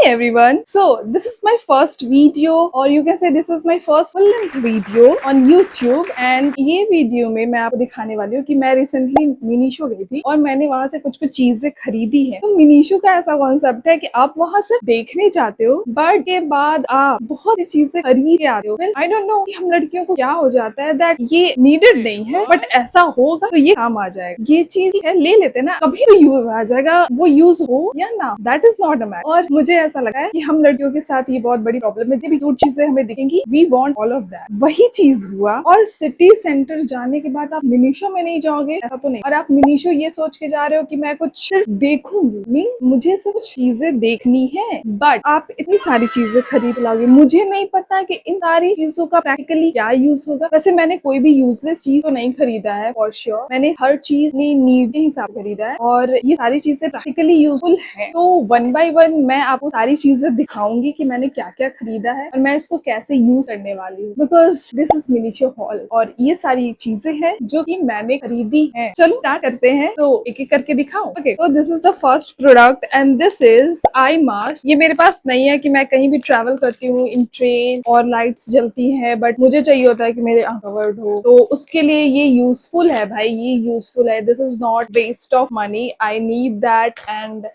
everyone. So this is my first video or you can say this is my first full length video on YouTube and ये video में मैं आपको दिखाने वाली हूँ कि मैं रिसेंटली मिनीशो गई थी और मैंने वहाँ से कुछ चीजें खरीदी हैं। तो मिनीशो का ऐसा कॉन्सेप्ट है कि आप वहाँ सिर्फ देखने जाते हो बट के बाद आप बहुत सी चीजें खरीद के आते हो। आई डोंट नो कि हम लड़कियों को क्या हो जाता है दैट ये नीडेड नहीं है बट ऐसा होगा तो ये काम आ जाएगा, ये चीज है ले लेते ना, कभी तो यूज आ जाएगा, वो यूज हो या ना that is not a matter. और मुझे ऐसा लगा है कि हम लड़कियों के साथ ये बहुत बड़ी प्रॉब्लम है, जब क्यूट चीजें हमें दिखेंगी we want all of that. वही चीज हुआ और सिटी सेंटर जाने के बाद आप मिनीशो में नहीं जाओगे ऐसा तो नहीं, और आप मिनीशो ये सोच के जा रहे हो कि मैं कुछ सिर्फ देखूंगी, मुझे सिर्फ चीजें देखनी है बट आप इतनी सारी चीजें खरीद लाओगे। मुझे नहीं पता कि इन सारी चीजों का प्रैक्टिकली क्या यूज होगा। वैसे मैंने कोई भी यूजलेस चीज तो नहीं खरीदा है फॉर श्योर, मैंने हर चीज नीड के हिसाब से खरीदा है और ये सारी चीजें प्रैक्टिकली यूजफुल है। तो वन बाय वन मैं आपको सारी चीजें दिखाऊंगी कि मैंने क्या क्या खरीदा है और मैं इसको कैसे यूज करने वाली हूँ, because this is miniature hall और ये सारी चीजें हैं जो कि मैंने खरीदी है। चलो स्टार्ट करते हैं, तो एक एक करके दिखाऊं। ओके, तो this is the first product and this is eye mask. ये मेरे पास नहीं है कि मैं कहीं भी ट्रैवल करती हूँ इन ट्रेन और लाइट्स जलती है बट मुझे चाहिए होता है कि मेरे आंख कवर्ड हो, तो उसके लिए ये यूजफुल है भाई, ये यूजफुल है। This is not waste of money, I need that and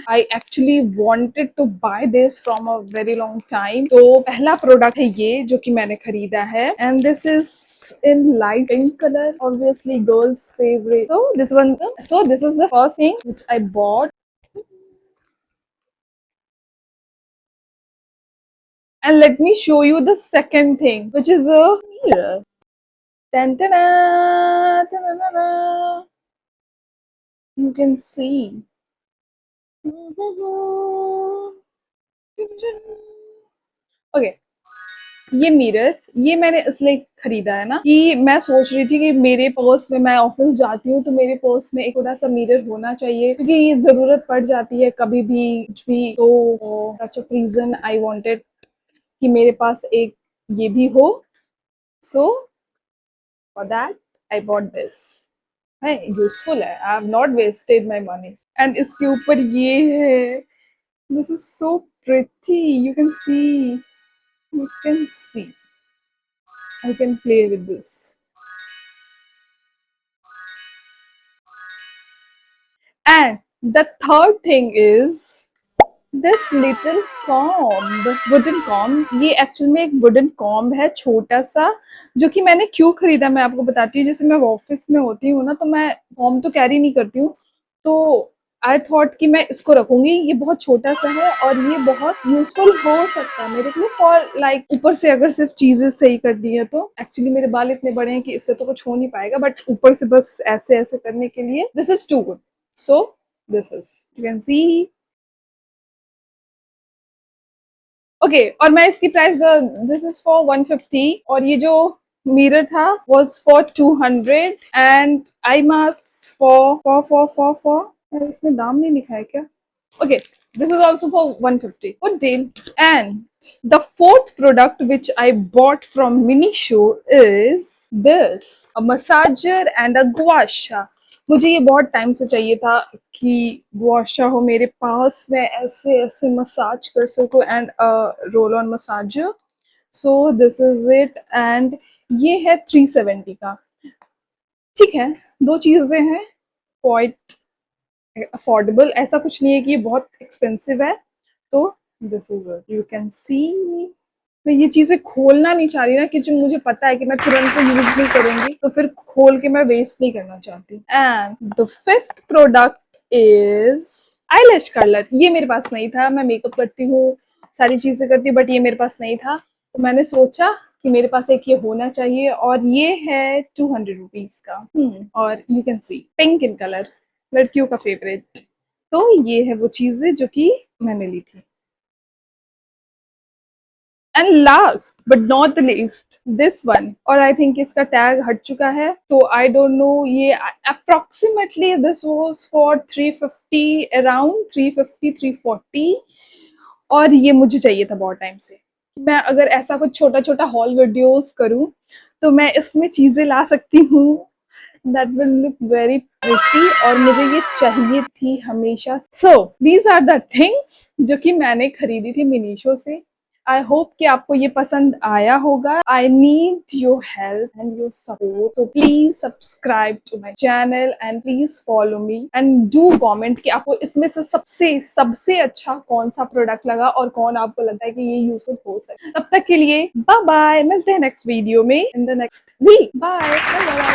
I actually wanted to buy this from a very long time. तो पहला प्रोडक्ट है ये जो कि मैंने खरीदा है and this is in light pink color, obviously girls favorite. So this is the first thing which I bought and let me show you the second thing which is a mirror. Tan-ta-da, ta-da-da-da. You can see. Okay, ये mirror ये मैंने इसलिए खरीदा है ना कि मैं सोच रही थी कि मेरे पर्स में, मैं ऑफिस जाती हूँ तो मेरे पर्स में एक थोड़ा सा मिरर होना चाहिए क्योंकि ये जरूरत पड़ जाती है कभी भी कुछ भी। तो सच अ रीजन आई वांटेड कि मेरे पास एक ये भी हो, so for that I bought this. है यूजफुल है, I have not wasted my money. And इसके ऊपर ये है, this is so pretty, you can see, you can see I can play with this. And the third thing is this little comb, wooden comb. ये actual में एक wooden comb है छोटा सा, जो कि मैंने क्यों खरीदा मैं आपको बताती हूँ। जैसे मैं ऑफिस में होती हूँ ना तो मैं कॉम्ब तो कैरी नहीं करती हूँ, तो आई थॉट कि मैं इसको रखूंगी। ये बहुत छोटा सा है और ये बहुत यूजफुल हो सकता है मेरे लिए फॉर लाइक ऊपर से अगर सिर्फ चीजें सही कर दी है तो। एक्चुअली मेरे बाल इतने बड़े हैं कि इससे तो कुछ हो नहीं पाएगा बट ऊपर से बस ऐसे ऐसे करने के लिए this is too good. So this is, you can see. Okay, और मैं इसकी प्राइस, दिस इज फॉर 150 और ये जो मिरर था was for 200 and eye mask for इसमें दाम नहीं लिखा है क्या? Okay, this is also for 150. Good deal. And the fourth product which I bought from Minisho is this, a massager and a gua sha. मुझे ये बहुत टाइम से चाहिए था कि गुआशा हो मेरे पास, मैं ऐसे ऐसे मसाज कर सकूं and roll on massager. So this is it and ये है 370 का। ठीक है, दो चीजें हैं, क्वाइट अफोर्डेबल, ऐसा कुछ नहीं है कि ये बहुत एक्सपेंसिव है। तो this is it, you can सी। मैं ये चीजें खोलना नहीं चाह रही ना, क्योंकि मुझे पता है कि मैं तुरंत यूज नहीं करूंगी तो फिर खोल के मैं वेस्ट नहीं करना चाहती। And the fifth product is eyelash curler. ये मेरे पास नहीं था, मैं मेकअप करती हूँ, सारी चीजें करती हूँ बट ये मेरे पास नहीं था, तो मैंने सोचा कि मेरे पास एक ये होना चाहिए और ये है 200 रुपीज का। और you can C pink in colour, लड़कियों का फेवरेट। तो ये है वो चीजें जो कि मैंने ली थी। And last but not the least this one, और आई थिंक इसका टैग हट चुका है तो आई डोंट नो, ये approximately this was for 350, around 350 340, और ये मुझे चाहिए था बहुत टाइम से। मैं अगर ऐसा कुछ छोटा छोटा हॉल वीडियोस करूं तो मैं इसमें चीजें ला सकती हूँ that will look very pretty और मुझे ये चाहिए थी हमेशा। So these are the things जो कि मैंने खरीदी थी मीशो से। आई होप कि आपको ये पसंद आया होगा। I need your help and your support, so please subscribe to my channel and please follow me and do comment कि आपको इसमें से सबसे अच्छा कौन सा प्रोडक्ट लगा और कौन आपको लगता है कि ये यूजफुल हो सकता है। तब तक के लिए बाय बाय, मिलते हैं नेक्स्ट वीडियो में in the next week. Bye bye.